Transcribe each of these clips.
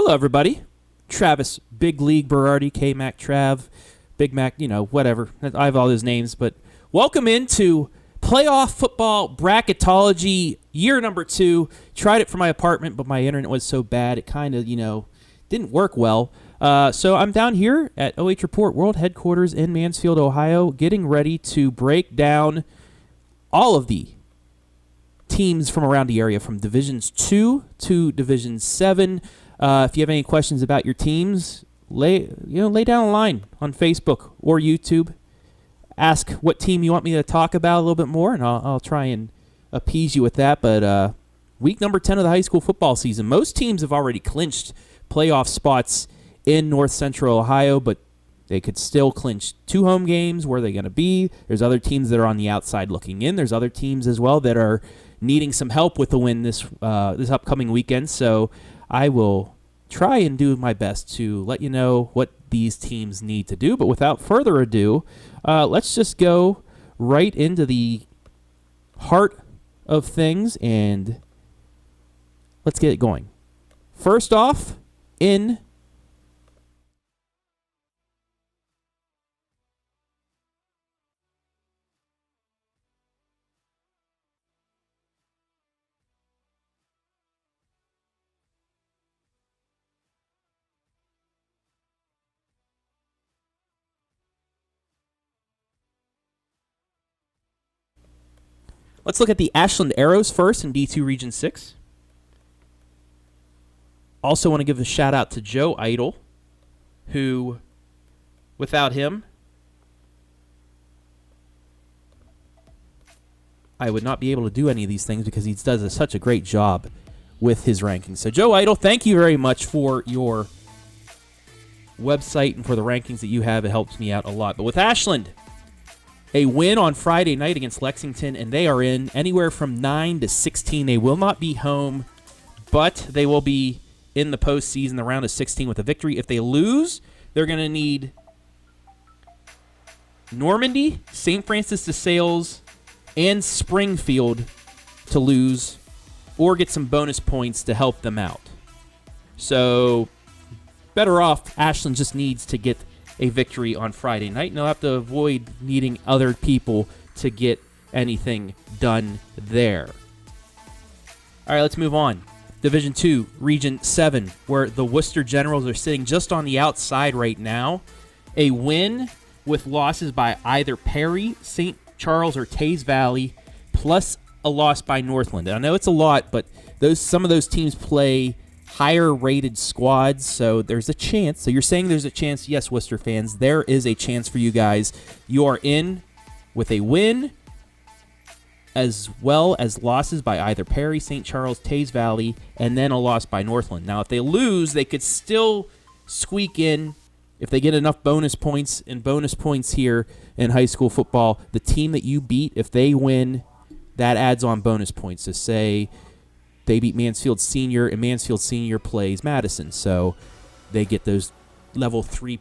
Hello, everybody. Travis, Big League, Berardi, K-Mac, Trav, Big Mac, whatever. I have all those names, but welcome into playoff football bracketology year number 2. Tried it for my apartment, but my internet was so bad it kind of, didn't work well. So I'm down here at OH Report World Headquarters in Mansfield, Ohio, getting ready to break down all of the teams from around the area, from Divisions 2 to Division 7. If you have any questions about your teams, lay down a line on Facebook or YouTube. Ask what team you want me to talk about a little bit more, and I'll try and appease you with that. But week number 10 of the high school football season, most teams have already clinched playoff spots in North Central Ohio, but they could still clinch 2 home games. Where are they going to be? There's other teams that are on the outside looking in. There's other teams as well that are needing some help with the win this upcoming weekend. So I will try and do my best to let you know what these teams need to do. But without further ado, let's just go right into the heart of things and let's get it going. First off, let's look at the Ashland Arrows first in D2 Region 6. Also want to give a shout out to Joe Eitel, who, without him, I would not be able to do any of these things because he does such a great job with his rankings. So Joe Eitel, thank you very much for your website and for the rankings that you have. It helps me out a lot. But with Ashland, a win on Friday night against Lexington, and they are in anywhere from 9 to 16. They will not be home, but they will be in the postseason, the round of 16, with a victory. If they lose, they're going to need Normandy, St. Francis de Sales, and Springfield to lose or get some bonus points to help them out. So better off, Ashland just needs to get a victory on Friday night, and they'll have to avoid needing other people to get anything done there. All right, let's move on. Division 2, Region 7, where the Worcester Generals are sitting just on the outside right now. A win with losses by either Perry, St. Charles, or Taze Valley, plus a loss by Northland. I know it's a lot, but some of those teams play higher-rated squads, so there's a chance. So you're saying there's a chance. Yes, Worcester fans, there is a chance for you guys. You are in with a win, as well as losses by either Perry, St. Charles, Taze Valley, and then a loss by Northland. Now, if they lose, they could still squeak in, if they get enough bonus points here in high school football. The team that you beat, if they win, that adds on bonus points. So say they beat Mansfield Senior, and Mansfield Senior plays Madison, so they get those level 3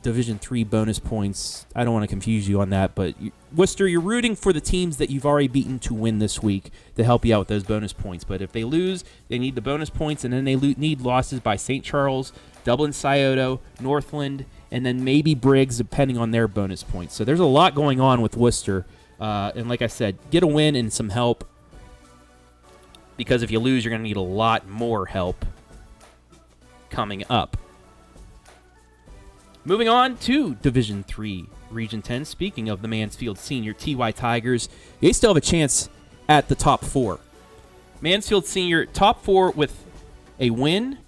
Division 3 bonus points. I don't want to confuse you on that, but Worcester, you're rooting for the teams that you've already beaten to win this week to help you out with those bonus points. But if they lose, they need the bonus points, and then they need losses by St. Charles, Dublin Scioto, Northland, and then maybe Briggs, depending on their bonus points. So there's a lot going on with Worcester. And like I said, get a win and some help, because if you lose, you're going to need a lot more help coming up. Moving on to Division 3, Region 10. Speaking of the Mansfield Senior TY Tigers, they still have a chance at the top 4. Mansfield Senior, top 4 with a win,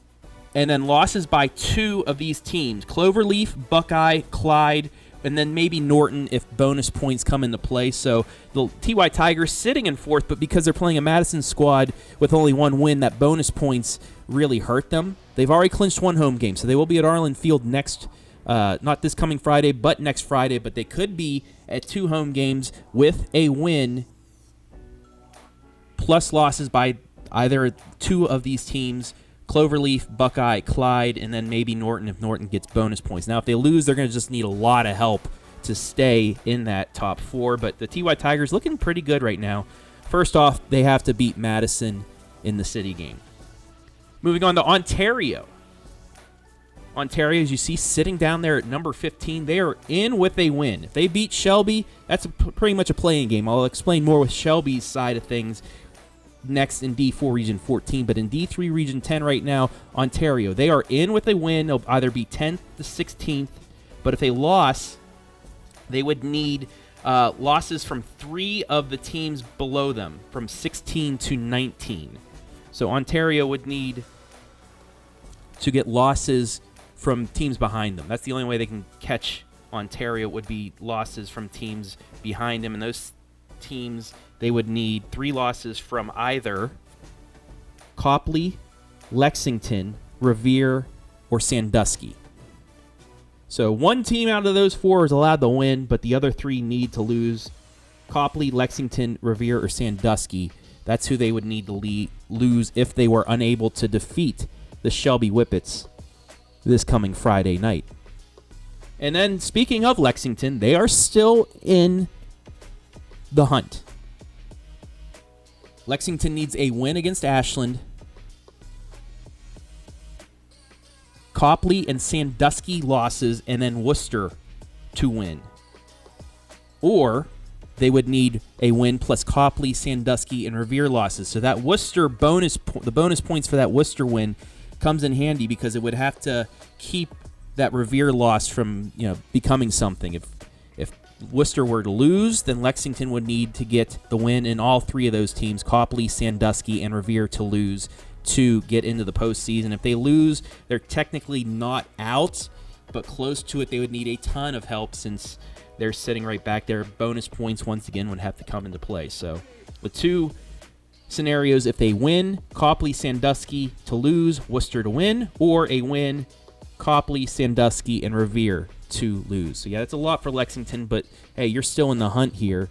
and then losses by 2 of these teams. Cloverleaf, Buckeye, Clyde, and then maybe Norton if bonus points come into play. So the TY Tigers sitting in 4th, but because they're playing a Madison squad with only 1 win, that bonus points really hurt them. They've already clinched 1 home game, so they will be at Arlen Field not this coming Friday, but next Friday. But they could be at 2 home games with a win, plus losses by either 2 of these teams. Cloverleaf, Buckeye, Clyde, and then maybe Norton if Norton gets bonus points. Now, if they lose, they're going to just need a lot of help to stay in that top 4. But the TY Tigers looking pretty good right now. First off, they have to beat Madison in the city game. Moving on to Ontario. Ontario, as you see, sitting down there at number 15. They are in with a win. If they beat Shelby, that's pretty much a playing game. I'll explain more with Shelby's side of things next in D4 Region 14. But in D3 Region 10 right now, Ontario, they are in with a win. They'll either be 10th to 16th. But if they lost, they would need losses from 3 of the teams below them, from 16 to 19. So Ontario would need to get losses from teams behind them. That's the only way they can catch Ontario, would be losses from teams behind them. And those teams, they would need 3 losses from either Copley, Lexington, Revere, or Sandusky. So one team out of those 4 is allowed to win, but the other 3 need to lose. Copley, Lexington, Revere, or Sandusky. That's who they would need to lose if they were unable to defeat the Shelby Whippets this coming Friday night. And then, speaking of Lexington, they are still in the hunt. Lexington needs a win against Ashland. Copley and Sandusky losses, and then Worcester to win. Or they would need a win plus Copley, Sandusky, and Revere losses. So that Worcester the bonus points for that Worcester win comes in handy, because it would have to keep that Revere loss from becoming something. If Worcester were to lose, then Lexington would need to get the win in all 3 of those teams, Copley, Sandusky, and Revere, to lose to get into the postseason. If they lose, they're technically not out, but close to it. They would need a ton of help, since they're sitting right back there. Bonus points, once again, would have to come into play. So the 2 scenarios: if they win, Copley, Sandusky to lose, Worcester to win, or a win, Copley, Sandusky, and Revere to lose. So yeah, that's a lot for Lexington, but hey, you're still in the hunt here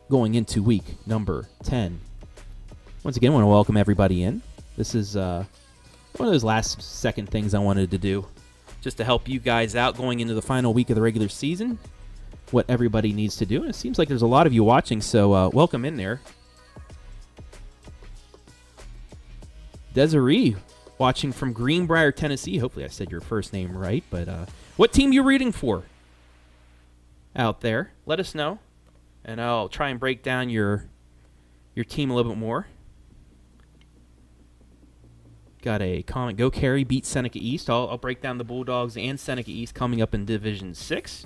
going into week number 10. Once again, I want to welcome everybody in. This is one of those last-second things I wanted to do, just to help you guys out going into the final week of the regular season, what everybody needs to do. And it seems like there's a lot of you watching, so welcome in there. Desiree, watching from Greenbrier, Tennessee. Hopefully I said your first name right, but what team you rooting for out there? Let us know, and I'll try and break down your team a little bit more. Got a comment. Go Carey, beat Seneca East. I'll break down the Bulldogs and Seneca East coming up in Division 6.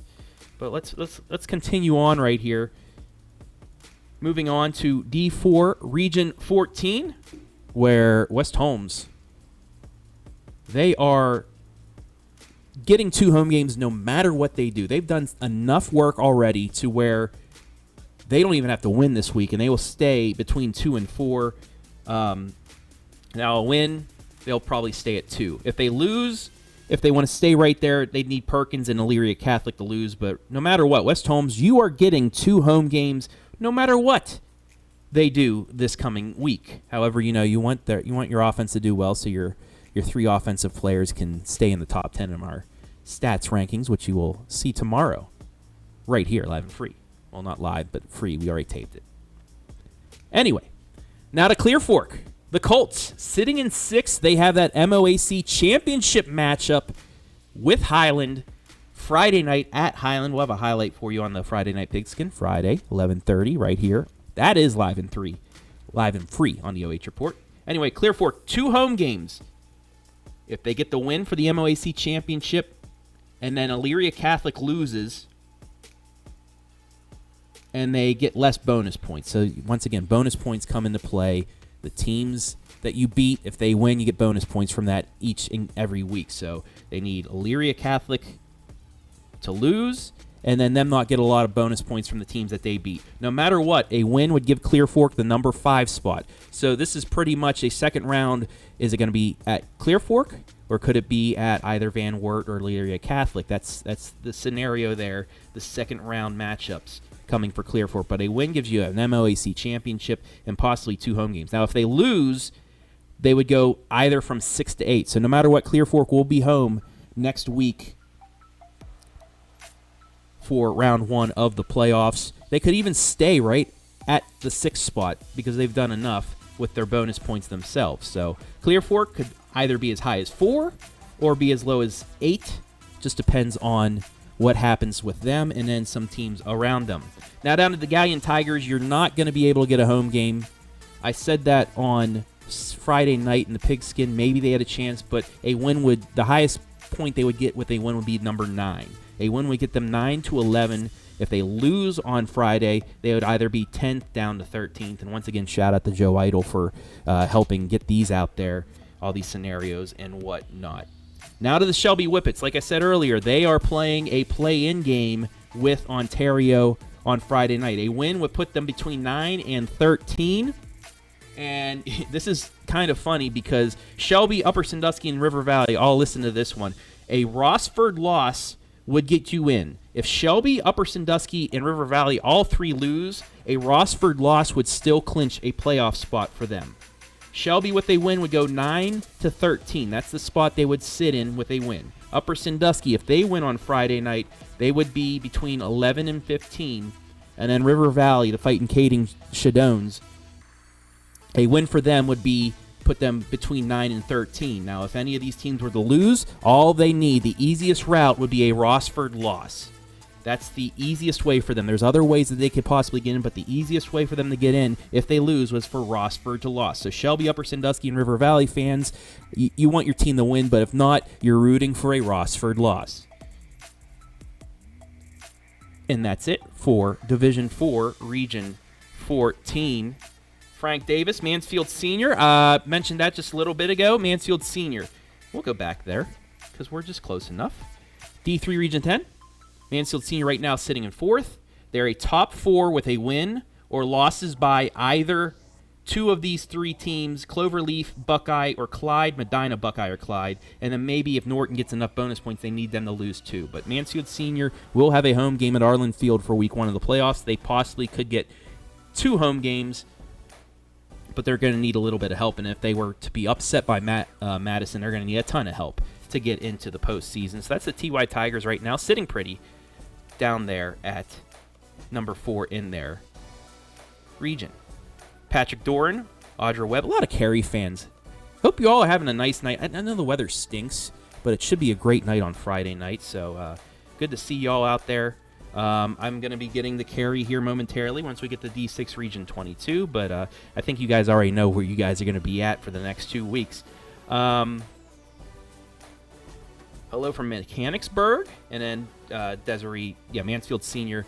But let's continue on right here. Moving on to D4 Region 14, where West Holmes, they are getting 2 home games no matter what they do. They've done enough work already to where they don't even have to win this week, and they will stay between 2 and 4. Now a win, they'll probably stay at 2. If they lose, if they want to stay right there, they'd need Perkins and Elyria Catholic to lose. But no matter what, West Holmes, you are getting 2 home games no matter what they do this coming week. However, you want your offense to do well, so your 3 offensive players can stay in the top 10 of our stats rankings, which you will see tomorrow right here, live and free. Well, not live, but free. We already taped it. Anyway, now to Clear Fork. The Colts, sitting in 6th, they have that MOAC championship matchup with Highland Friday night at Highland. We'll have a highlight for you on the Friday Night Pigskin, Friday, 11:30, right here. That is live and free on the OH Report. Anyway, Clear Fork, 2 home games. If they get the win for the MOAC championship, and then Elyria Catholic loses, and they get less bonus points. So once again, bonus points come into play. The teams that you beat, if they win, you get bonus points from that each and every week. So they need Elyria Catholic to lose, and then them not get a lot of bonus points from the teams that they beat. No matter what, a win would give Clear Fork the number 5 spot. So this is pretty much a second round. Is it going to be at Clear Fork, or could it be at either Van Wert or Elyria Catholic? That's the scenario there, the second round matchups coming for Clear Fork. But a win gives you an MOAC championship and possibly 2 home games. Now, if they lose, they would go either from 6 to 8. So no matter what, Clear Fork will be home next week for round 1 of the playoffs. They could even stay right at the 6th spot because they've done enough with their bonus points themselves. So Clear Fork could either be as high as 4 or be as low as 8. Just depends on what happens with them and then some teams around them. Now down to the Galleon Tigers, you're not going to be able to get a home game. I said that on Friday night in the pigskin. Maybe they had a chance, but a win would, the highest point they would get with a win would be number 9. A win would get them 9-11. If they lose on Friday, they would either be 10th down to 13th. And once again, shout out to Joe Eitel for helping get these out there, all these scenarios and whatnot. Now to the Shelby Whippets. Like I said earlier, they are playing a play-in game with Ontario on Friday night. A win would put them between 9 and 13. And this is kind of funny because Shelby, Upper Sandusky, and River Valley all listen to this one. A Rossford loss would get you in. If Shelby, Upper Sandusky, and River Valley all 3 lose, a Rossford loss would still clinch a playoff spot for them. Shelby with a win would go 9-13. That's the spot they would sit in with a win. Upper Sandusky, if they win on Friday night, they would be between 11 and 15. And then River Valley, the Fighting Kading Shadones, a win for them would be put them between 9 and 13. Now, if any of these teams were to lose, all they need, the easiest route would be a Rossford loss. That's the easiest way for them. There's other ways that they could possibly get in, but the easiest way for them to get in, if they lose, was for Rossford to lose. So Shelby, Upper Sandusky, and River Valley fans, you want your team to win, but if not, you're rooting for a Rossford loss. And that's it for Division 4, Region 14. Frank Davis, Mansfield Senior. Mentioned that just a little bit ago. Mansfield Senior. We'll go back there because we're just close enough. D3 Region 10. Mansfield Senior right now sitting in 4th. They're a top 4 with a win or losses by either 2 of these 3 teams, Cloverleaf, Buckeye, or Clyde, Medina, Buckeye, or Clyde. And then maybe if Norton gets enough bonus points, they need them to lose 2. But Mansfield Senior will have a home game at Arlen Field for Week 1 of the playoffs. They possibly could get 2 home games, but they're going to need a little bit of help. And if they were to be upset by Madison, they're going to need a ton of help to get into the postseason. So that's the TY Tigers right now, sitting pretty down there at number 4 in their region. Patrick Doran, Audra Webb, a lot of Cary fans. Hope you all are having a nice night. I know the weather stinks, but it should be a great night on Friday night. So good to see y'all out there. I'm going to be getting the Cary here momentarily once we get to D6 Region 22, but I think you guys already know where you guys are going to be at for the next 2 weeks. Hello from Mechanicsburg, and then Desiree, Mansfield Senior,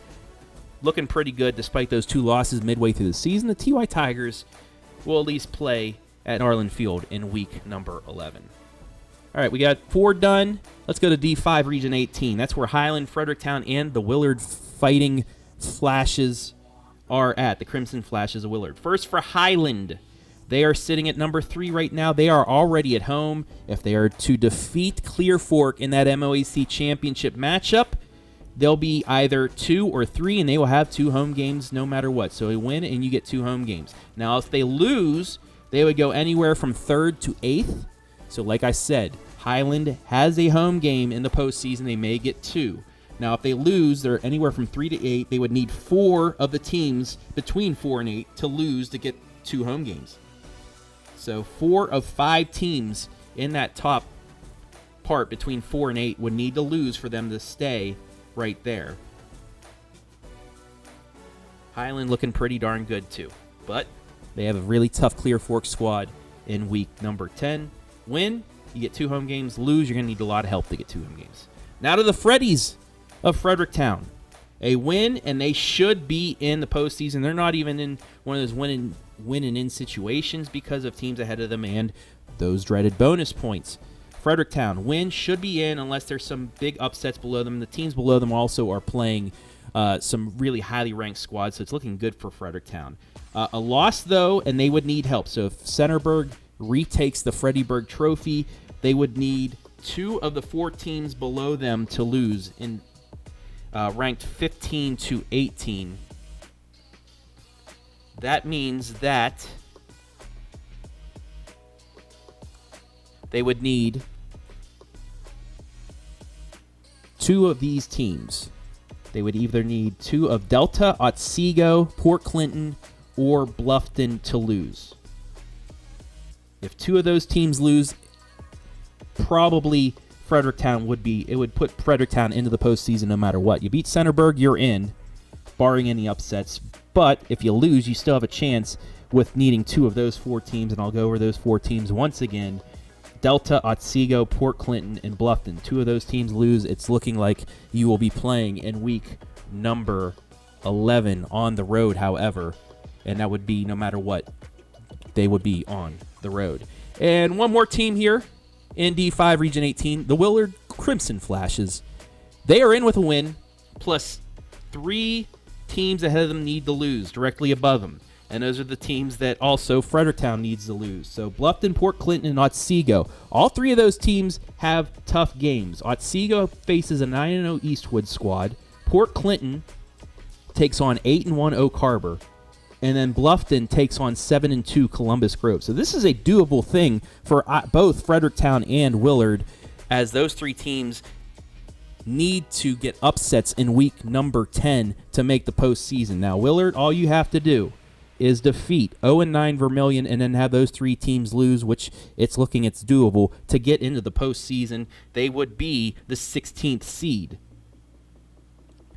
looking pretty good despite those 2 losses midway through the season. The TY Tigers will at least play at Arlen Field in week number 11. All right, we got 4 done. Let's go to D5 Region 18. That's where Highland, Fredericktown, and the Willard Fighting Flashes are at. The Crimson Flashes of Willard. First for Highland. They are sitting at number 3 right now. They are already at home. If they are to defeat Clear Fork in that MOAC championship matchup, they'll be either 2 or 3, and they will have 2 home games no matter what. So a win, and you get 2 home games. Now, if they lose, they would go anywhere from 3rd to 8th. So like I said, Highland has a home game in the postseason. They may get 2. Now, if they lose, they're anywhere from 3 to 8. They would need 4 of the teams between 4 and 8 to lose to get 2 home games. So 4 of 5 teams in that top part between 4 and 8 would need to lose for them to stay right there. Highland looking pretty darn good too. But they have a really tough Clear Fork squad in week number 10. Win, you get 2 home games. Lose, you're going to need a lot of help to get 2 home games. Now to the Freddies of Fredericktown. A win, and they should be in the postseason. They're not even in one of those winning-in situations because of teams ahead of them and those dreaded bonus points. Fredericktown, win, should be in unless there's some big upsets below them. The teams below them also are playing some really highly ranked squads, so it's looking good for Fredericktown. A loss, though, and they would need help. So if Centerburg retakes the Freddyburg Trophy, they would need 2 of the 4 teams below them to lose in ranked 15 to 18. That means that they would need 2 of these teams. They would either need 2 of Delta, Otsego, Port Clinton, or Bluffton to lose. If 2 of those teams lose probably Fredericktown would put Fredericktown into the postseason no matter what. You beat Centerburg, you're in, barring any upsets. But if you lose, you still have a chance with needing 2 of those 4 teams, and I'll go over those 4 teams once again. Delta, Otsego, Port Clinton, and Bluffton. 2 of those teams lose. It's looking like you will be playing in week number 11 on the road, however, and that would be no matter what, they would be on the road. And one more team here in D5 Region 18, the Willard Crimson Flashes. They are in with a win, plus 3 teams ahead of them need to lose directly above them. And those are the teams that also Fredericktown needs to lose. So Bluffton, Port Clinton, and Otsego. All 3 of those teams have tough games. Otsego faces a 9-0 Eastwood squad. Port Clinton takes on 8-1 Oak Harbor. And then Bluffton takes on 7-2 Columbus Grove. So this is a doable thing for both Fredericktown and Willard, as those 3 teams need to get upsets in week number 10 to make the postseason. Now, Willard, all you have to do is defeat 0-9 Vermilion and then have those 3 teams lose, which it's doable to get into the postseason. They would be the 16th seed.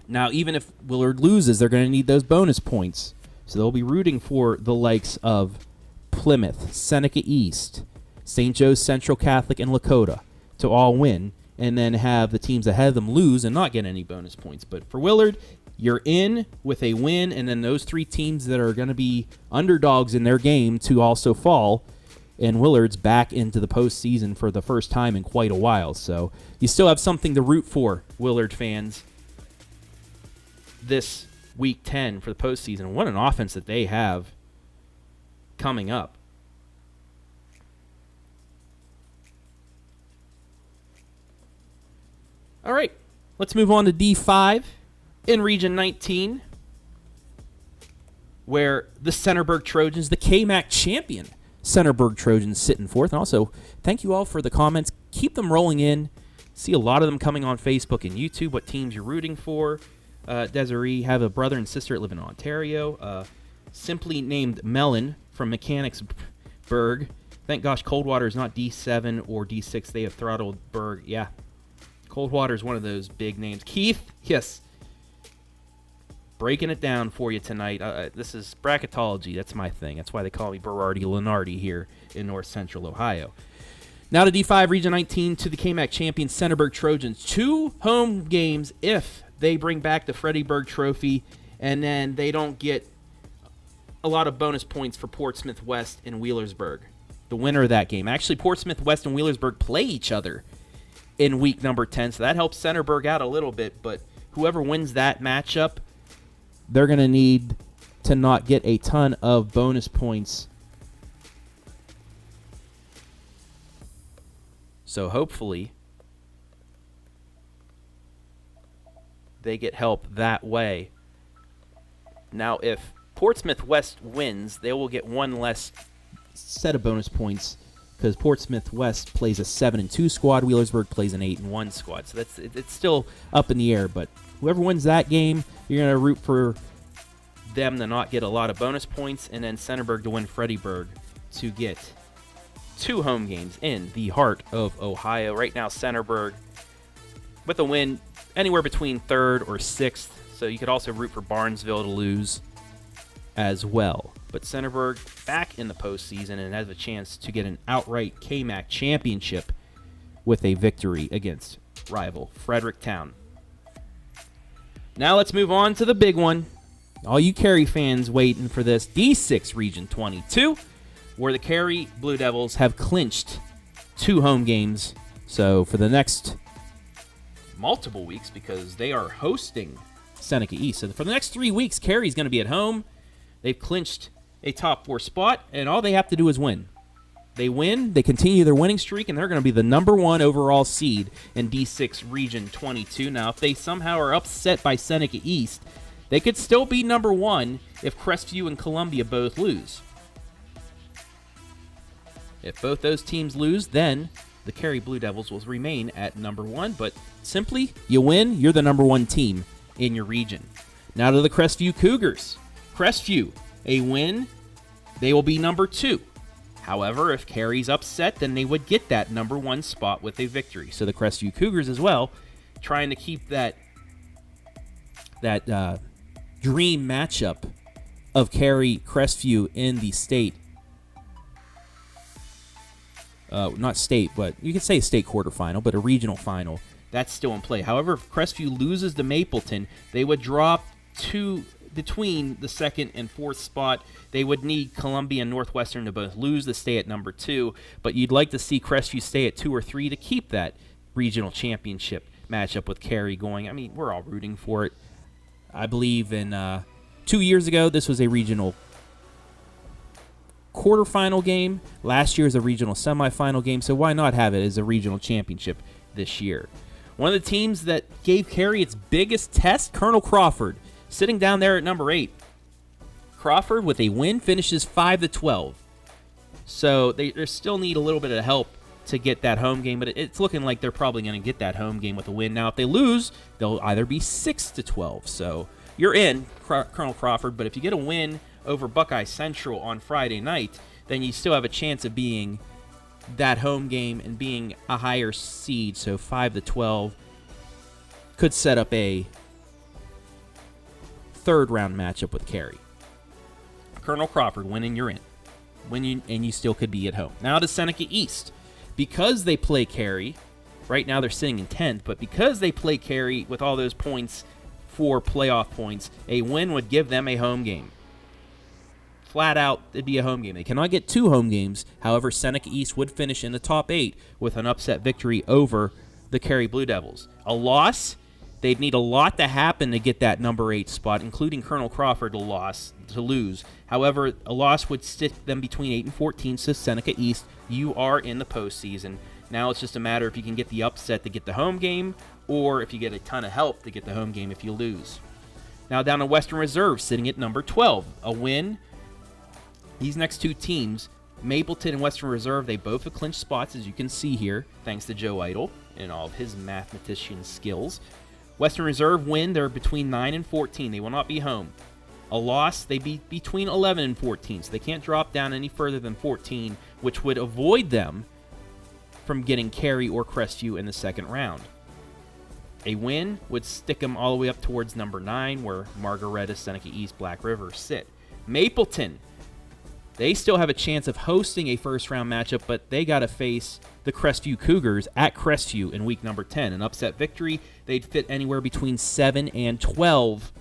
Now, even if Willard loses, they're going to need those bonus points. So they'll be rooting for the likes of Plymouth, Seneca East, St. Joe's Central Catholic, and Lakota to all win, and then have the teams ahead of them lose and not get any bonus points. But for Willard, you're in with a win, and then those 3 teams that are going to be underdogs in their game to also fall, and Willard's back into the postseason for the first time in quite a while. So you still have something to root for, Willard fans, this Week 10 for the postseason. What an offense that they have coming up. All right, let's move on to D5 in Region 19, where the Centerburg Trojans, the KMAC champion Centerburg Trojans, sit in fourth. And also, thank you all for the comments. Keep them rolling in. See a lot of them coming on Facebook and YouTube, what teams you're rooting for. Desiree, have a brother and sister that live in Ontario. Simply named Mellon from Mechanicsburg. Thank gosh Coldwater is not D7 or D6. They have throttled Berg. Yeah. Coldwater is one of those big names. Keith, yes. Breaking it down for you tonight. This is bracketology. That's my thing. That's why they call me Berardi Lunardi here in North Central Ohio. Now to D5 Region 19, to the KMAC champion Centerburg Trojans. 2 home games if they bring back the Freddie Berg Trophy, and then they don't get a lot of bonus points for Portsmouth West and Wheelersburg. The winner of that game. Actually, Portsmouth West and Wheelersburg play each other in week number 10, so that helps Centerburg out a little bit, but whoever wins that matchup, they're going to need to not get a ton of bonus points. So hopefully they get help that way. Now, if Portsmouth West wins, they will get 1 less set of bonus points because Portsmouth West plays a 7-2 squad. Wheelersburg plays an 8-1 squad. So it's still up in the air. But whoever wins that game, you're going to root for them to not get a lot of bonus points, and then Centerburg to win Freddieburg to get 2 home games in the heart of Ohio. Right now, Centerburg with a win anywhere between 3rd or 6th. So you could also root for Barnesville to lose as well. But Centerburg back in the postseason and has a chance to get an outright KMAC championship with a victory against rival Fredericktown. Now let's move on to the big one. All you Cary fans waiting for this, D6 Region 22, where the Cary Blue Devils have clinched 2 home games. So for the next multiple weeks, because they are hosting Seneca East. So for the next 3 weeks, Cary's going to be at home. They've clinched a top 4 spot, and all they have to do is win. They win, they continue their winning streak, and they're going to be the number 1 overall seed in D6 Region 22. Now, if they somehow are upset by Seneca East, they could still be number 1 if Crestview and Columbia both lose. If both those teams lose, then the Cary Blue Devils will remain at number 1, but simply, you win, you're the number 1 team in your region. Now to the Crestview Cougars. Crestview, a win, they will be number 2. However, if Cary's upset, then they would get that number 1 spot with a victory. So the Crestview Cougars as well, trying to keep that dream matchup of Cary Crestview in the state. Not state, but you could say state quarterfinal, but a regional final. That's still in play. However, if Crestview loses to Mapleton, they would drop to between the 2nd and 4th spot. They would need Columbia and Northwestern to both lose to stay at number 2, but you'd like to see Crestview stay at 2 or 3 to keep that regional championship matchup with Cary going. I mean, we're all rooting for it. I believe in 2 years ago, this was a regional quarterfinal game. Last year was a regional semifinal game, so why not have it as a regional championship this year? One of the teams that gave Cary its biggest test, Colonel Crawford, sitting down there at number 8. Crawford, with a win, finishes 5-12. So they still need a little bit of help to get that home game, but it's looking like they're probably going to get that home game with a win. Now, if they lose, they'll either be 6-12. So you're in, Colonel Crawford, but if you get a win over Buckeye Central on Friday night, then you still have a chance of being that home game and being a higher seed. So 5-12 could set up a 3rd round matchup with Cary. Colonel Crawford winning, you're in. And you still could be at home. Now to Seneca East. Because they play Cary, right now they're sitting in 10th, but because they play Cary with all those points for playoff points, a win would give them a home game. Flat out, it'd be a home game. They cannot get 2 home games. However, Seneca East would finish in the top 8 with an upset victory over the Cary Blue Devils. A loss, they'd need a lot to happen to get that number 8 spot, including Colonel Crawford to lose. However, a loss would stick them between 8 and 14, so Seneca East, you are in the postseason. Now it's just a matter if you can get the upset to get the home game, or if you get a ton of help to get the home game if you lose. Now down to Western Reserve, sitting at number 12. A win. These next 2 teams, Mapleton and Western Reserve, they both have clinched spots, as you can see here, thanks to Joe Eitel and all of his mathematician skills. Western Reserve win, they're between 9 and 14. They will not be home. A loss, they be between 11 and 14, so they can't drop down any further than 14, which would avoid them from getting Cary or Crestview in the 2nd round. A win would stick them all the way up towards number 9, where Margaretta, Seneca East, Black River sit. Mapleton, they still have a chance of hosting a 1st round matchup, but they got to face the Crestview Cougars at Crestview in week number 10. An upset victory, they'd fit anywhere between 7 and 12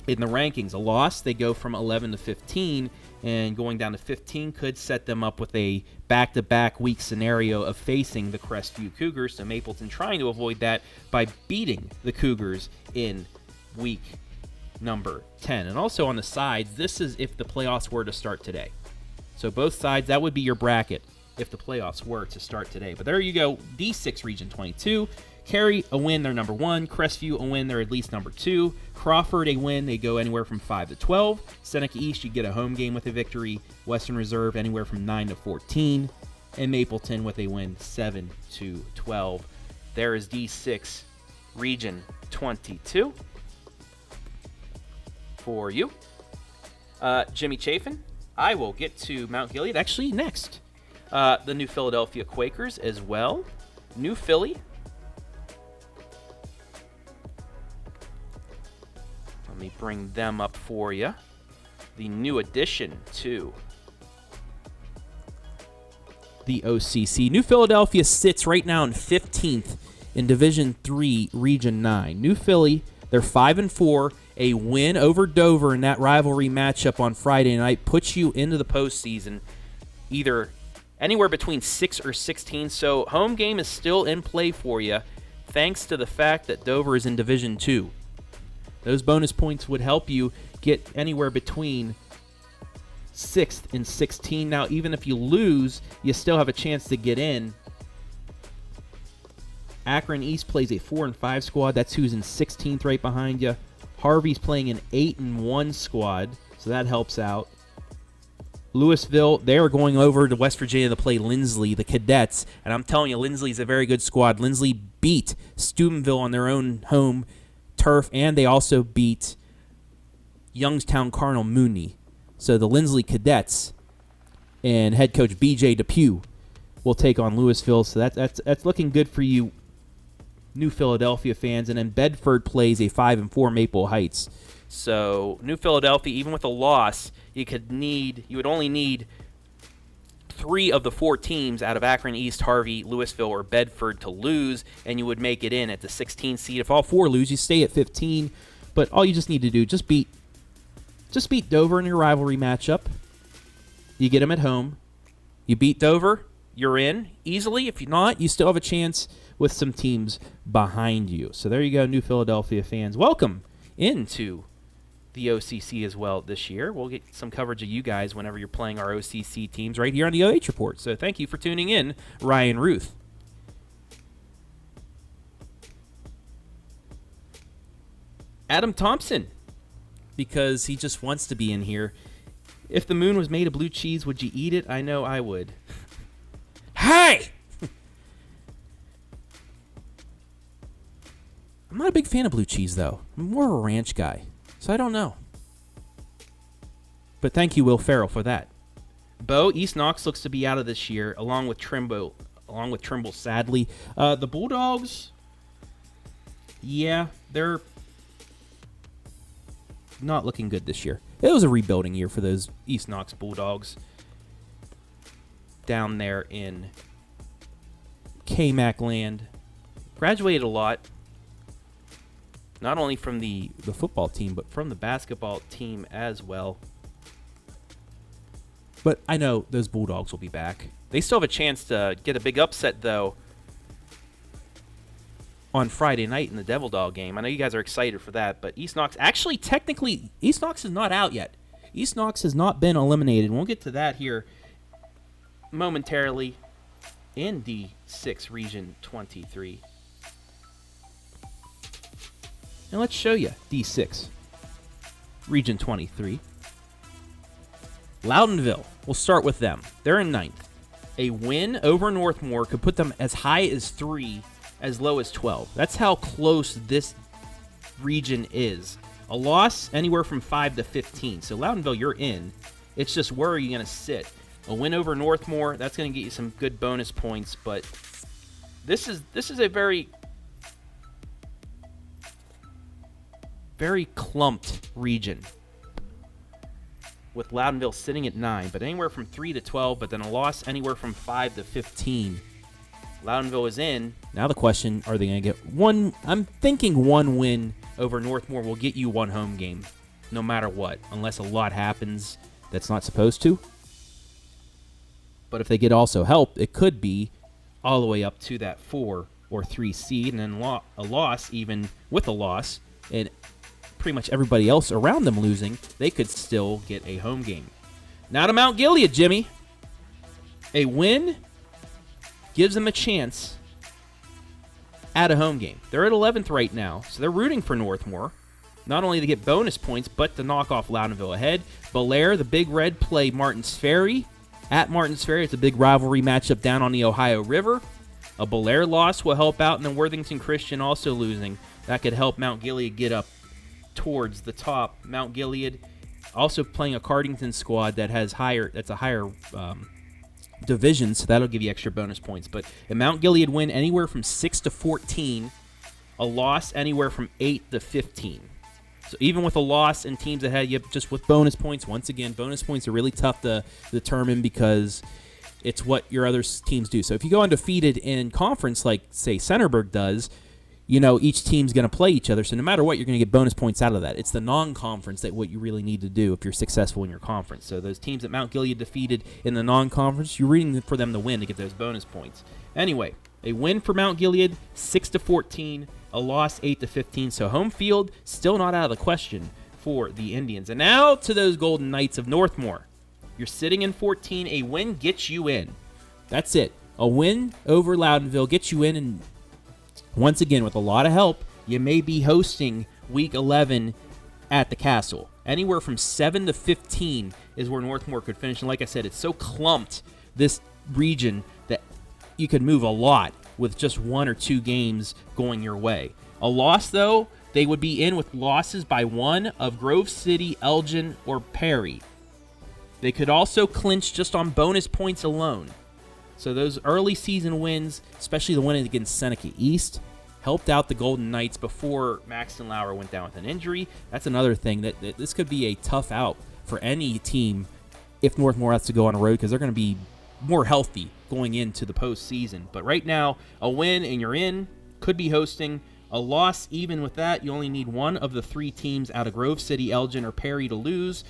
in the rankings. A loss, they go from 11 to 15, and going down to 15 could set them up with a back-to-back week scenario of facing the Crestview Cougars. So Mapleton trying to avoid that by beating the Cougars in week number 10. And also on the sides, this is if the playoffs were to start today. So both sides, that would be your bracket if the playoffs were to start today. But there you go, D6 Region 22. Cary, a win, they're number 1. Crestview, a win, they're at least number 2. Crawford, a win, they go anywhere from 5 to 12. Seneca East, you get a home game with a victory. Western Reserve, anywhere from 9 to 14. And Mapleton with a win, 7 to 12. There is D6 Region 22 for you. Jimmy Chafin, I will get to Mount Gilead actually next. The New Philadelphia Quakers as well. New Philly. Let me bring them up for you. The new addition to the OCC. New Philadelphia sits right now in 15th in Division III, Region 9. New Philly, they're 5-4. A win over Dover in that rivalry matchup on Friday night puts you into the postseason, either anywhere between 6 or 16. So home game is still in play for you, thanks to the fact that Dover is in Division II. Those bonus points would help you get anywhere between 6th and 16. Now, even if you lose, you still have a chance to get in. Akron East plays a 4-5 squad. That's who's in 16th right behind you. Harvey's playing an 8-1 squad, so that helps out. Louisville, they are going over to West Virginia to play Lindsley, the Cadets, and I'm telling you, Lindsley's a very good squad. Lindsley beat Steubenville on their own home turf, and they also beat Youngstown Cardinal Mooney. So the Lindsley Cadets and head coach B.J. Depew will take on Louisville. So that's looking good for you New Philadelphia fans. And then Bedford plays a 5-4 Maple Heights. So New Philadelphia, even with a loss, you would only need 3 of the 4 teams out of Akron, East, Harvey, Louisville, or Bedford to lose, and you would make it in at the 16th seed. If all 4 lose, you stay at 15. But all you just need to do, just beat Dover in your rivalry matchup. You get them at home. You beat Dover, you're in easily. If you're not, you still have a chance with some teams behind you. So there you go, New Philadelphia fans. Welcome into the OCC as well this year. We'll get some coverage of you guys whenever you're playing our OCC teams right here on the OH Report. So thank you for tuning in, Ryan Ruth. Adam Thompson, because he just wants to be in here. If the moon was made of blue cheese, would you eat it? I know I would. Hey! I'm not a big fan of blue cheese, though. I'm more of a ranch guy, so I don't know. But thank you, Will Farrell, for that. Bo, East Knox looks to be out of this year, along with Trimble, sadly. The Bulldogs, yeah, they're not looking good this year. It was a rebuilding year for those East Knox Bulldogs down there in K-Mac land. Graduated a lot, not only from the football team, but from the basketball team as well. But I know those Bulldogs will be back. They still have a chance to get a big upset, though, on Friday night in the Devil Dog game. I know you guys are excited for that, but East Knox, actually, technically, East Knox is not out yet. East Knox has not been eliminated. We'll get to that here momentarily in D6 Region 23. And let's show you D6 Region 23. Loudonville, we'll start with them. They're in 9th. A win over Northmore could put them as high as 3, as low as 12. That's how close this region is. A loss, anywhere from 5 to 15. So Loudonville, you're in. It's just where are you going to sit? A win over Northmore, that's going to get you some good bonus points, but this is a very clumped region, with Loudonville sitting at 9, but anywhere from 3 to 12, but then a loss anywhere from 5 to 15. Loudonville is in. Now the question, are they going to get one? I'm thinking one win over Northmore will get you one home game, no matter what, unless a lot happens that's not supposed to. But if they get also help, it could be all the way up to that 4 or 3 seed, and then a loss, even with a loss, and pretty much everybody else around them losing, they could still get a home game. Now to Mount Gilead, Jimmy. A win gives them a chance at a home game. They're at 11th right now, so they're rooting for Northmore, not only to get bonus points, but to knock off Loudonville ahead. Belair, the Big Red, play Martins Ferry. At Martins Ferry, it's a big rivalry matchup down on the Ohio River. A Belair loss will help out, and then Worthington Christian also losing. That could help Mount Gilead get up towards the top. Mount Gilead also playing a Cardington squad that's a higher division, so that'll give you extra bonus points. But a Mount Gilead win anywhere from 6 to 14, a loss anywhere from 8 to 15. So even with a loss and teams ahead, you just with bonus points, once again, bonus points are really tough to determine because it's what your other teams do. So if you go undefeated in conference like, say, Centerburg does, each team's going to play each other. So no matter what, you're going to get bonus points out of that. It's the non-conference that what you really need to do if you're successful in your conference. So those teams that Mount Gilead defeated in the non-conference, you're rooting for them to win to get those bonus points. Anyway, a win for Mount Gilead, 6 to 14. A loss, 8 to 15. So home field still not out of the question for the Indians. And now to those Golden Knights of Northmore. You're sitting in 14. A win gets you in. That's it. A win over Loudonville gets you in, and once again, with a lot of help, you may be hosting Week 11 at the Castle. Anywhere from 7 to 15 is where Northmore could finish. And like I said, it's so clumped, this region, that you could move a lot with just 1 or 2 games going your way. A loss, though, they would be in with losses by 1 of Grove City, Elgin, or Perry. They could also clinch just on bonus points alone. So those early season wins, especially the win against Seneca East, helped out the Golden Knights before Maxton Lauer went down with an injury. That's another thing that this could be a tough out for any team if Northmore has to go on a road, because they're going to be more healthy going into the postseason. But right now, a win and you're in. Could be hosting. A loss, even with that, you only need one of the 3 teams out of Grove City, Elgin, or Perry to lose,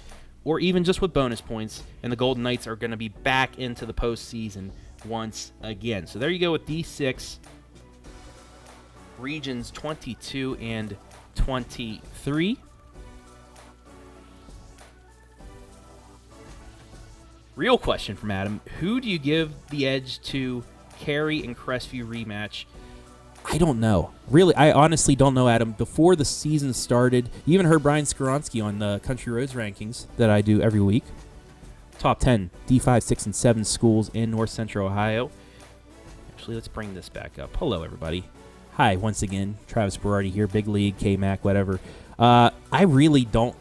or even just with bonus points, and the Golden Knights are going to be back into the postseason once again. So there you go with D6 regions 22 and 23. Real question from Adam. Who do you give the edge to Cary and Crestview rematch? I don't know. Really, I honestly don't know, Adam. Before the season started, you even heard Brian Skoronsky on the Country Roads rankings that I do every week. Top 10 D5, 6, and 7 schools in North Central Ohio. Actually, let's bring this back up. Hello, everybody. Hi, once again. Travis Berardi here, Big League, K-Mac, whatever. I really don't.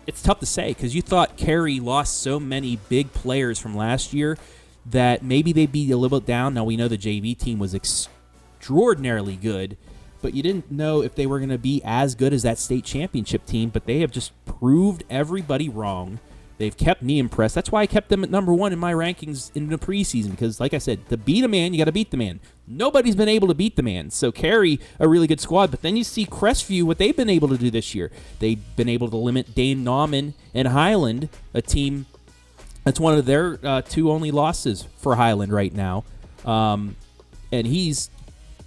It's tough to say because you thought Cary lost so many big players from last year that maybe they'd be a little bit down. Now, we know the JV team was extraordinarily good, but you didn't know if they were going to be as good as that state championship team, but they have just proved everybody wrong. They've kept me impressed. That's why I kept them at number 1 in my rankings in the preseason, because, like I said, to beat a man, you got to beat the man. Nobody's been able to beat the man. So Cary, a really good squad, but then you see Crestview, what they've been able to do this year. They've been able to limit Dane Nauman and Highland, a team that's one of their 2 only losses for Highland right now, and he's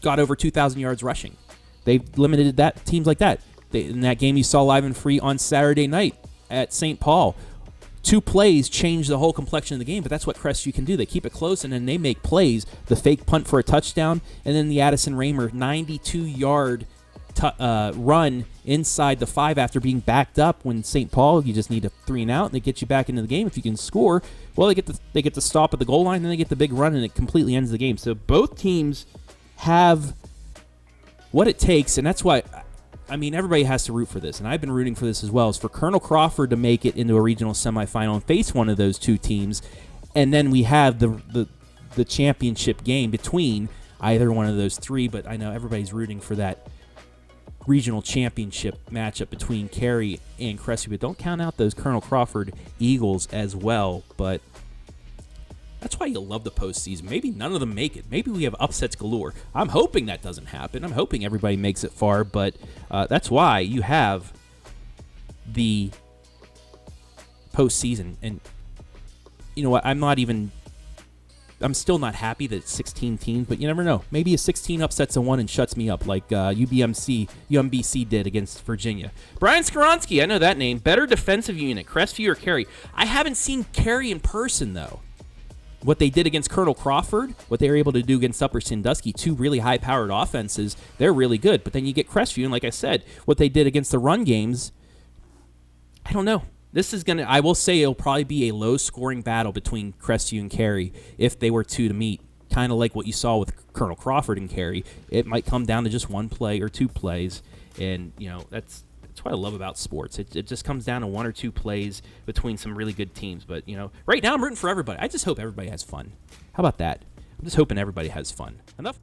got over 2,000 yards rushing. They've limited that teams like that. In that game you saw live and free on Saturday night at St. Paul, 2 plays changed the whole complexion of the game, but that's what Crestview can do. They keep it close, and then they make plays. The fake punt for a touchdown, and then the Addison Raymer 92-yard run inside the 5 after being backed up when St. Paul, you just need a 3 and out, and they get you back into the game. If you can score, well, they get the stop at the goal line, and then they get the big run, and it completely ends the game. So both teams have what it takes, and that's why, I mean, everybody has to root for this, and I've been rooting for this as well, is for Colonel Crawford to make it into a regional semifinal and face one of those 2 teams, and then we have the championship game between either one of those 3, but I know everybody's rooting for that regional championship matchup between Cary and Crestview, but don't count out those Colonel Crawford Eagles as well, but that's why you love the postseason. Maybe none of them make it. Maybe we have upsets galore. I'm hoping that doesn't happen. I'm hoping everybody makes it far, but that's why you have the postseason. And you know what? I'm still not happy that it's 16 teams, but you never know. Maybe a 16 upsets a 1 and shuts me up like UMBC did against Virginia. Brian Skoronsky, I know that name. Better defensive unit, Crestview or Cary? I haven't seen Cary in person, though. What they did against Colonel Crawford, what they were able to do against Upper Sandusky, 2 really high-powered offenses, they're really good. But then you get Crestview, and like I said, what they did against the run games, I don't know. I will say it'll probably be a low-scoring battle between Crestview and Cary if they were to meet, kind of like what you saw with Colonel Crawford and Cary. It might come down to just 1 play or 2 plays, and, you know, that's what I love about sports. It just comes down to 1 or 2 plays between some really good teams. But, you know, right now I'm rooting for everybody. I just hope everybody has fun. How about that? I'm just hoping everybody has fun. Enough.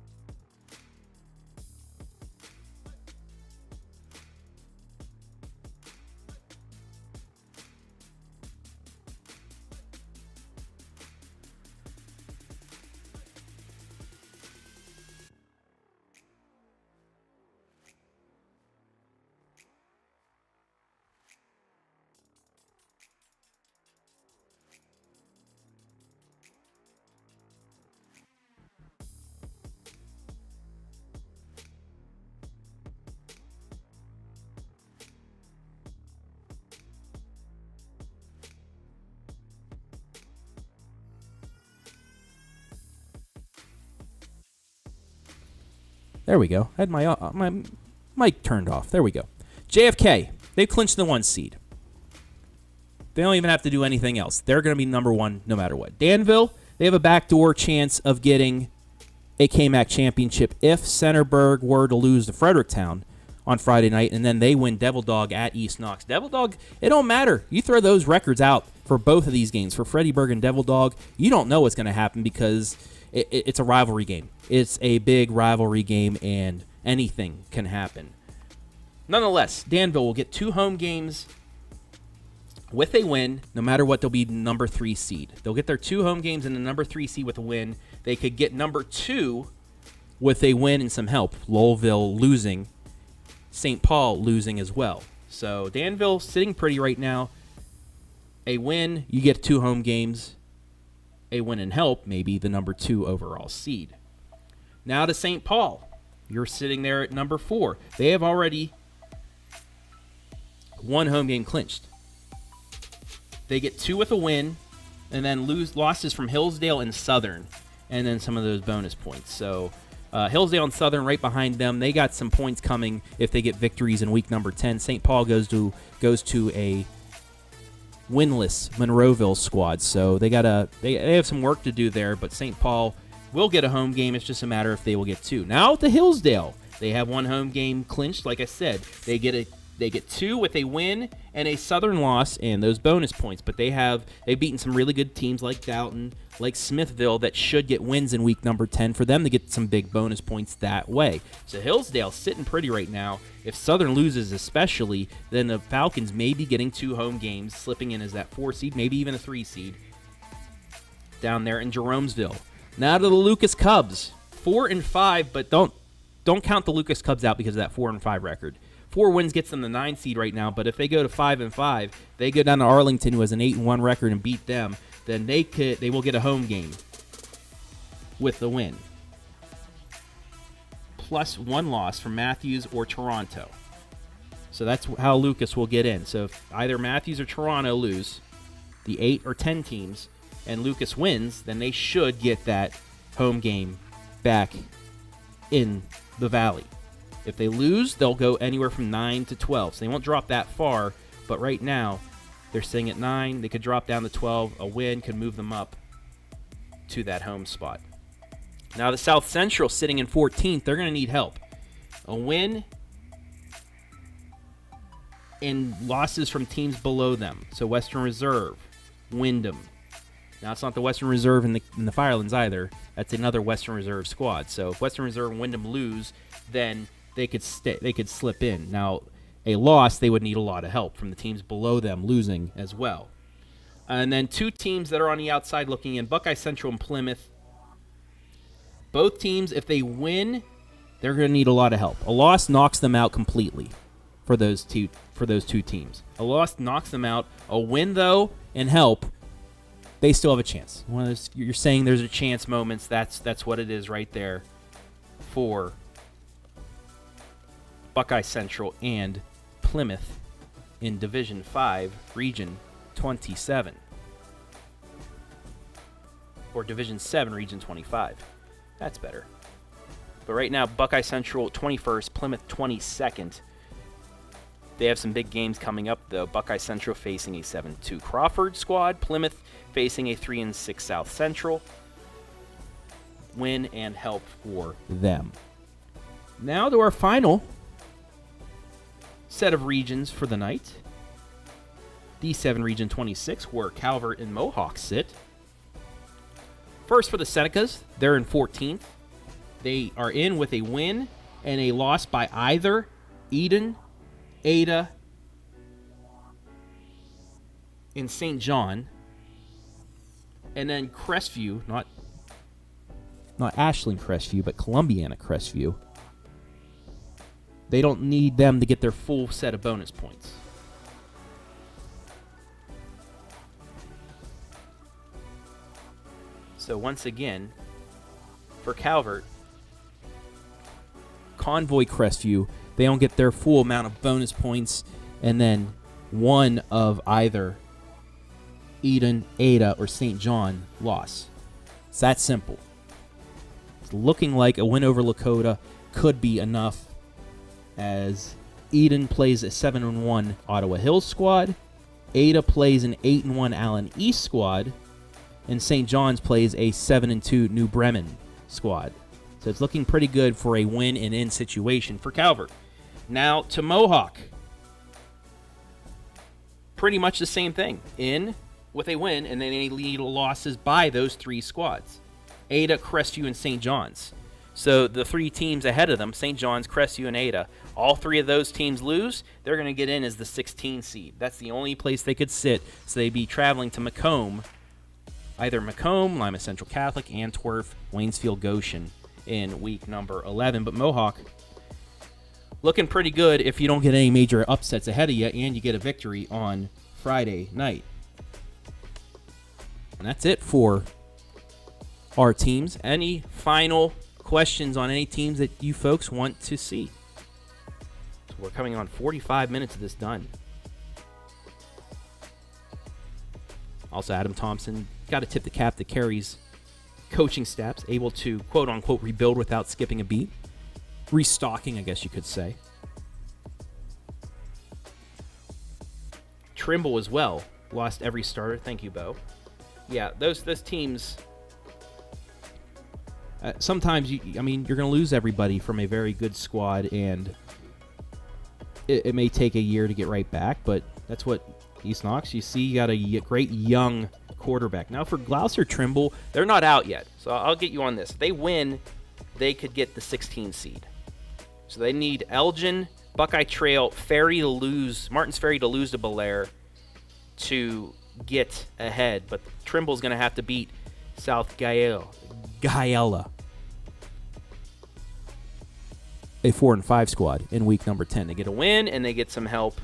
There we go. I had my mic turned off. There we go. JFK, they've clinched the 1 seed. They don't even have to do anything else. They're going to be number 1 no matter what. Danville, they have a backdoor chance of getting a KMAC championship if Centerburg were to lose to Fredericktown on Friday night, and then they win Devil Dog at East Knox. Devil Dog, it don't matter. You throw those records out for both of these games. For Freddie Berg and Devil Dog, you don't know what's going to happen because it's a rivalry game. It's a big rivalry game, and anything can happen. Nonetheless, Danville will get 2 home games with a win. No matter what, they'll be number 3 seed. They'll get their 2 home games and the number 3 seed with a win. They could get number 2 with a win and some help. Lowellville losing, St. Paul losing as well. So Danville sitting pretty right now. A win, you get 2 home games. A win and help, maybe the number 2 overall seed. Now to St. Paul. You're sitting there at number 4. They have already 1 home game clinched. They get 2 with a win, and then losses from Hillsdale and Southern, and then some of those bonus points. So Hillsdale and Southern right behind them. They got some points coming if they get victories in week number 10. St. Paul goes to a winless Monroeville squad, so they have some work to do there. But St. Paul will get a home game. It's just a matter if they will get 2. Now to Hillsdale, they have 1 home game clinched. Like I said, they get 2 with a win and a Southern loss and those bonus points. But they've beaten some really good teams like Dalton, like Smithville, that should get wins in week number 10 for them to get some big bonus points that way. So Hillsdale sitting pretty right now. If Southern loses especially, then the Falcons may be getting 2 home games, slipping in as that 4 seed, maybe even a 3 seed down there in Jeromesville. Now to the Lucas Cubs, 4-5, but don't count the Lucas Cubs out because of that 4-5 record. 4 wins gets them the 9 seed right now, but if they go to 5-5, they go down to Arlington, who has an 8-1 record, and beat them, then they will get a home game with the win, plus 1 loss from Matthews or Toronto. So that's how Lucas will get in. So if either Matthews or Toronto lose, the 8 or 10 teams, and Lucas wins, then they should get that home game back in the Valley. If they lose, they'll go anywhere from 9 to 12. So they won't drop that far, but right now they're sitting at 9. They could drop down to 12. A win could move them up to that home spot. Now the South Central sitting in 14th, they're going to need help. A win and losses from teams below them. So Western Reserve, Wyndham. Now, it's not the Western Reserve in the Firelands either. That's another Western Reserve squad. So if Western Reserve and Wyndham lose, then they could slip in. Now, a loss, they would need a lot of help from the teams below them losing as well. And then 2 teams that are on the outside looking in, Buckeye Central and Plymouth. Both teams, if they win, they're going to need a lot of help. A loss knocks them out completely for those two teams. A loss knocks them out. A win, though, and help, they still have a chance. One of those, you're saying there's a chance moments. That's what it is right there for Buckeye Central and Plymouth in Division 5, Region 27. Or Division 7, Region 25. That's better. But right now, Buckeye Central 21st, Plymouth 22nd. They have some big games coming up, though. Buckeye Central facing a 7-2 Crawford squad. Plymouth facing a 3-6 South Central. Win and help for them. Now to our final set of regions for the night. D7 Region 26, where Calvert and Mohawk sit. First for the Senecas, they're in 14th. They are in with a win and a loss by either Eden, Ada, and St. John. And then Crestview, not Ashland Crestview, but Columbiana Crestview. They don't need them to get their full set of bonus points. So once again, for Calvert, Convoy Crestview, they don't get their full amount of bonus points, and then one of either Eden, Ada, or St. John loss. It's that simple. It's looking like a win over Lakota could be enough, as Eden plays a 7-1 Ottawa Hills squad, Ada plays an 8-1 Allen East squad, and St. John's plays a 7-2 New Bremen squad. So it's looking pretty good for a win and in situation for Calvert. Now to Mohawk. Pretty much the same thing. In with a win, and then they lead losses by those 3 squads: Ada, Crestview, and St. John's. So the 3 teams ahead of them, St. John's, Crestview, and Ada, all 3 of those teams lose, they're going to get in as the 16 seed. That's the only place they could sit, so they'd be traveling to Macomb, either Macomb, Lima Central Catholic, Antwerp, Waynesfield, Goshen in week number 11. But Mohawk looking pretty good if you don't get any major upsets ahead of you and you get a victory on Friday night. And that's it for our teams. Any final questions on any teams that you folks want to see? So we're coming on 45 minutes of this done. Also, Adam Thompson, got to tip the cap to Carey's coaching staffs, able to quote-unquote rebuild without skipping a beat. Restocking, I guess you could say. Trimble as well. Lost every starter. Thank you, Bo. Yeah, those teams... sometimes, you're going to lose everybody from a very good squad, and it may take a year to get right back, but that's what East Knox, you see, you got a great young quarterback. Now, for Gloucester Trimble, they're not out yet, so I'll get you on this. If they win, they could get the 16 seed. So they need Elgin, Buckeye Trail, Martins Ferry to lose to Belair to get ahead, but Trimble's going to have to beat South Gaella, a 4-5 squad in week number 10. They get a win, and they get some help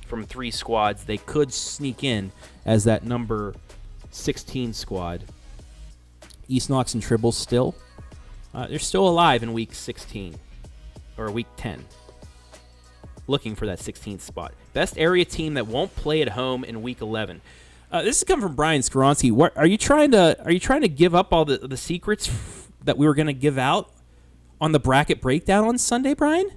from 3 squads. They could sneak in as that number 16 squad. East Knox and Trimble still. They're still alive in week 16, or week 10. Looking for that 16th spot. Best area team that won't play at home in week 11. This is coming from Brian Skaronski. Are you trying to give up all the secrets that we were going to give out on the bracket breakdown on Sunday, Brian?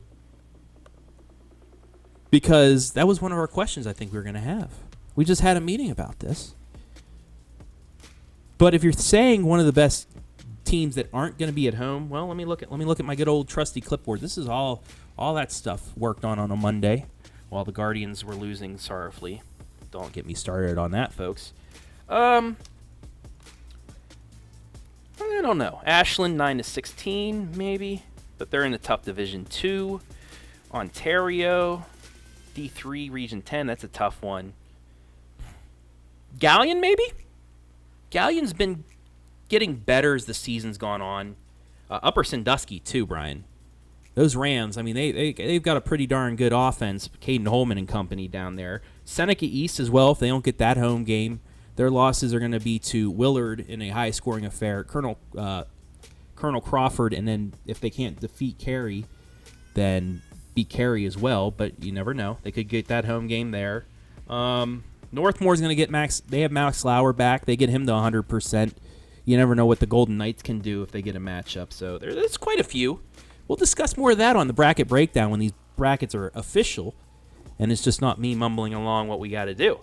Because that was one of our questions I think we were going to have. We just had a meeting about this. But if you're saying one of the best teams that aren't going to be at home, well, let me look at my good old trusty clipboard. This is all that stuff worked on a Monday while the Guardians were losing sorrowfully. Don't get me started on that, folks. I don't know. Ashland 9-16 maybe, but they're in the tough Division 2. Ontario D3 Region 10, that's a tough one. Galleon maybe? Galleon's been getting better as the season's gone on. Upper Sandusky too, Brian. Those Rams, I mean, they've got a pretty darn good offense. Caden Holman and company down there. Seneca East as well, if they don't get that home game. Their losses are going to be to Willard in a high-scoring affair. Colonel Crawford, and then if they can't defeat Cary, then beat Cary as well. But you never know. They could get that home game there. Northmore's going to get Max. They have Max Lauer back. They get him to 100%. You never know what the Golden Knights can do if they get a matchup. So there's quite a few. We'll discuss more of that on the bracket breakdown when these brackets are official, and it's just not me mumbling along what we got to do.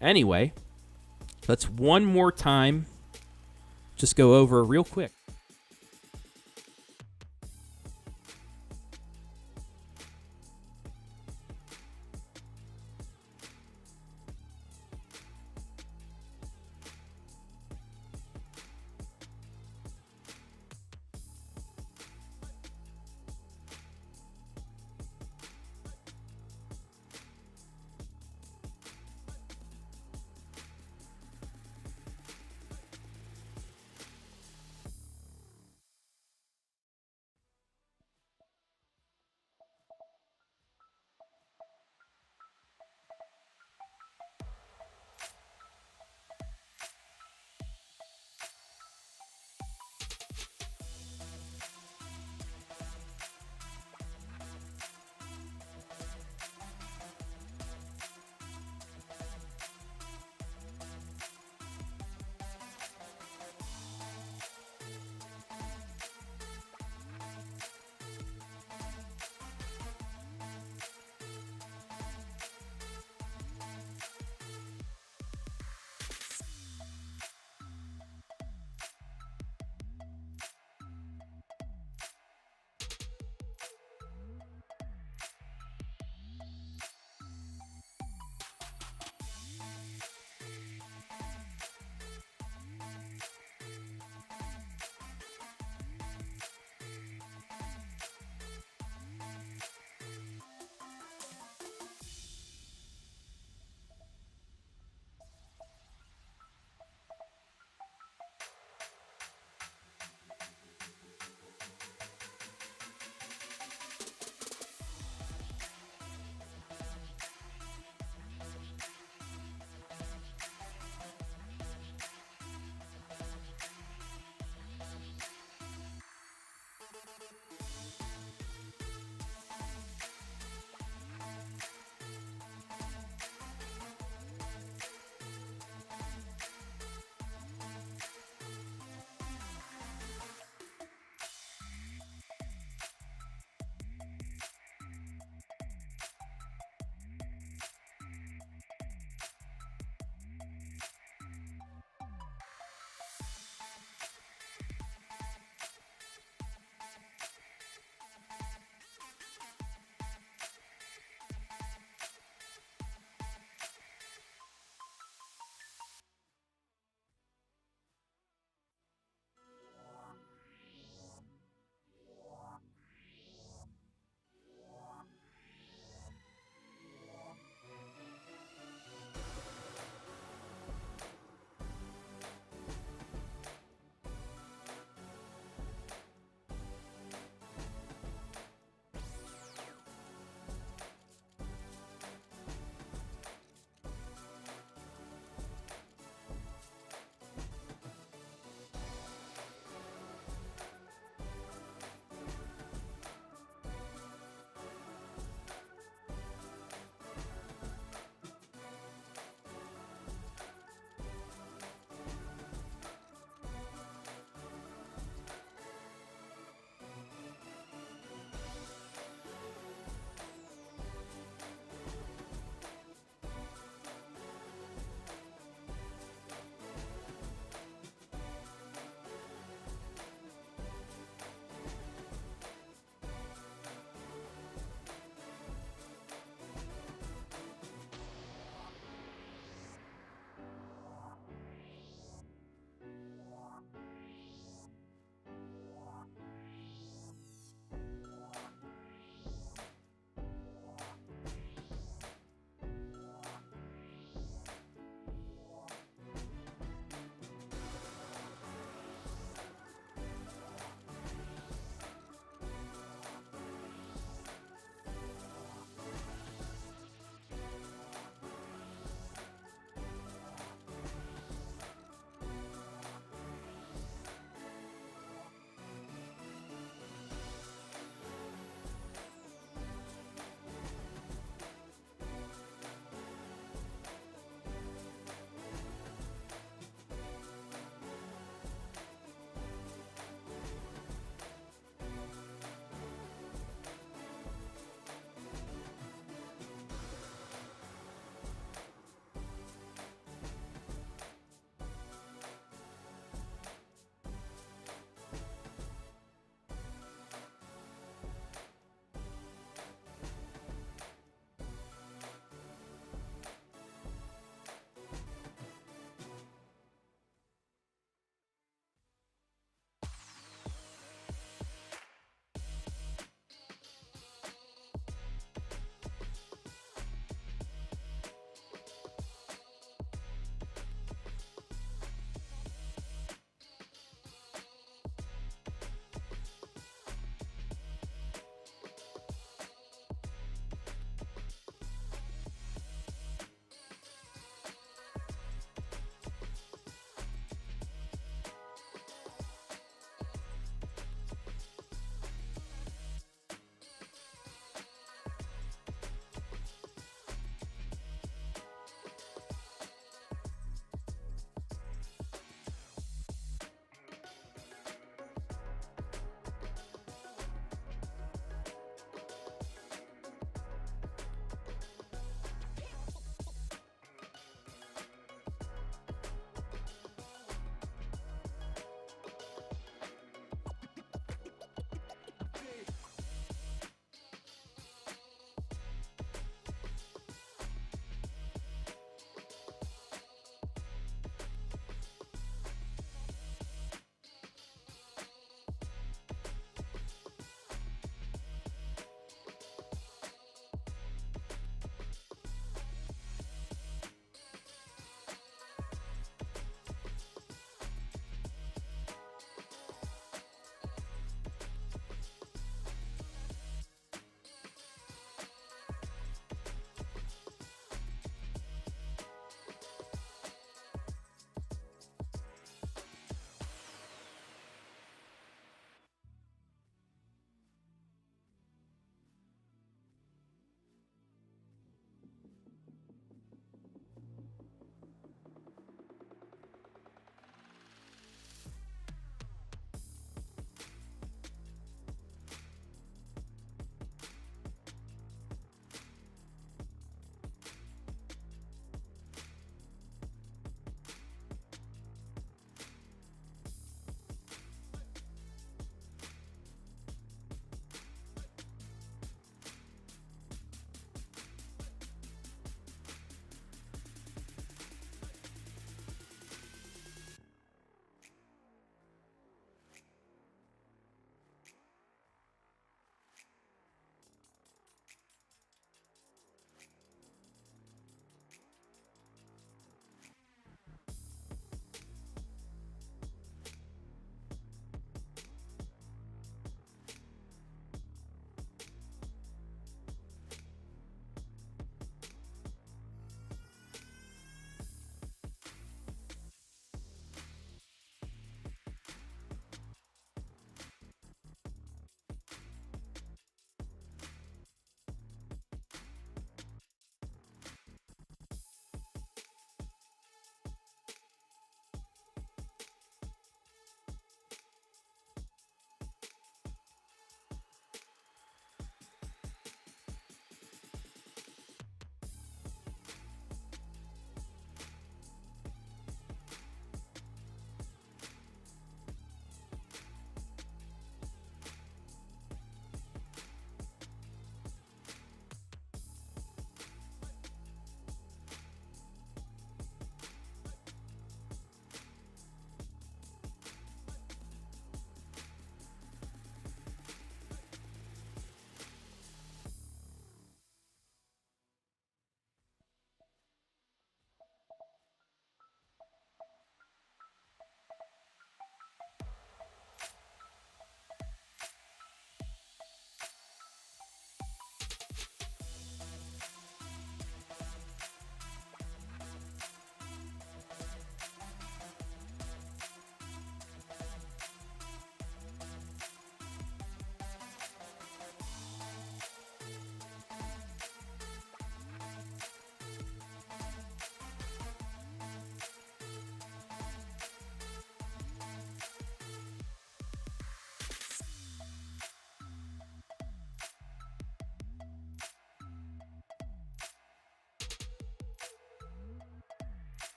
Anyway, let's one more time just go over real quick.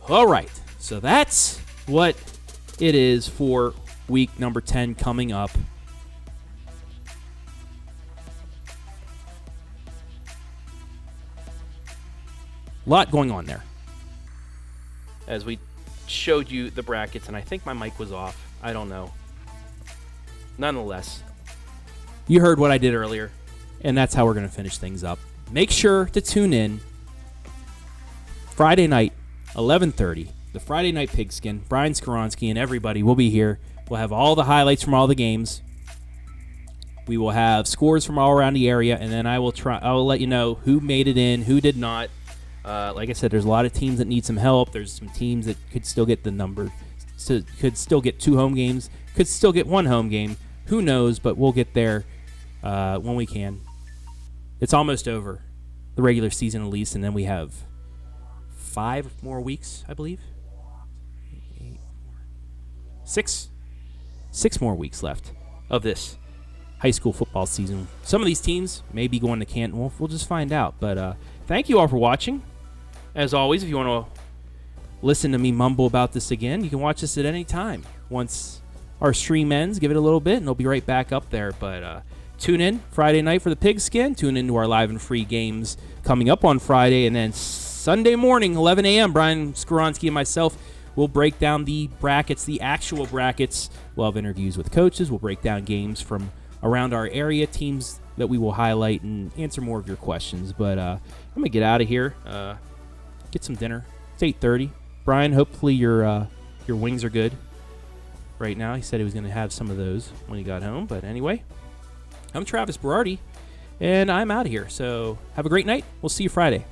All right, so that's what it is for week number 10 coming up. A lot going on there. As we showed you the brackets, and I think my mic was off. I don't know. Nonetheless, you heard what I did earlier, and that's how we're going to finish things up. Make sure to tune in Friday night, 11:30, the Friday Night Pigskin. Brian Skoronsky and everybody will be here. We'll have all the highlights from all the games. We will have scores from all around the area, and then I will let you know who made it in, who did not. Like I said, there's a lot of teams that need some help. There's some teams that could still get the number, could still get 2 home games, could still get 1 home game. Who knows, but we'll get there when we can. It's almost over, the regular season at least, and then we have 5 more weeks, I believe. 6 more weeks left of this high school football season. Some of these teams may be going to Canton. We'll just find out. But thank you all for watching. As always, if you want to listen to me mumble about this again, you can watch this at any time. Once our stream ends, give it a little bit, and it'll be right back up there. But tune in Friday night for the Pigskin. Tune into our live and free games coming up on Friday. And then Sunday morning, 11 a.m., Brian Skoronsky and myself will break down the brackets, the actual brackets. We'll have interviews with coaches. We'll break down games from around our area, teams that we will highlight, and answer more of your questions. But I'm going to get out of here, get some dinner. It's 8:30. Brian, hopefully your wings are good right now. He said he was going to have some of those when he got home. But anyway, I'm Travis Berardi, and I'm out of here. So have a great night. We'll see you Friday.